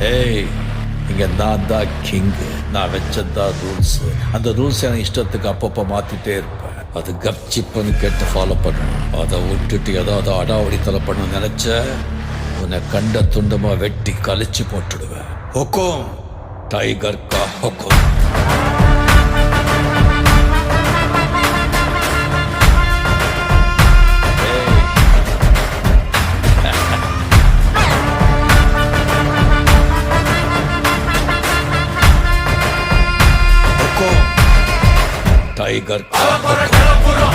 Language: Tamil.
ஏய், இங்க நான் தான் கிங்கு. நான் வச்சதான் ரூல்ஸ். அந்த ரூல்ஸ் எனக்கு இஷ்டத்துக்கு அப்பப்போ மாத்திட்டே இருப்பேன். அது கப்சிப்புன்னு கேட்டு ஃபாலோ பண்ணணும். அதை விட்டுட்டு ஏதாவது அடாவடித்தலை பண்ண நினைச்ச உன்னை கண்ட துண்டமா வெட்டி கழிச்சு போட்டுடுவேன். ஹுக்கும், டைகர் கா ஹுக்கும். டைகர் கா ஹுக்கும்.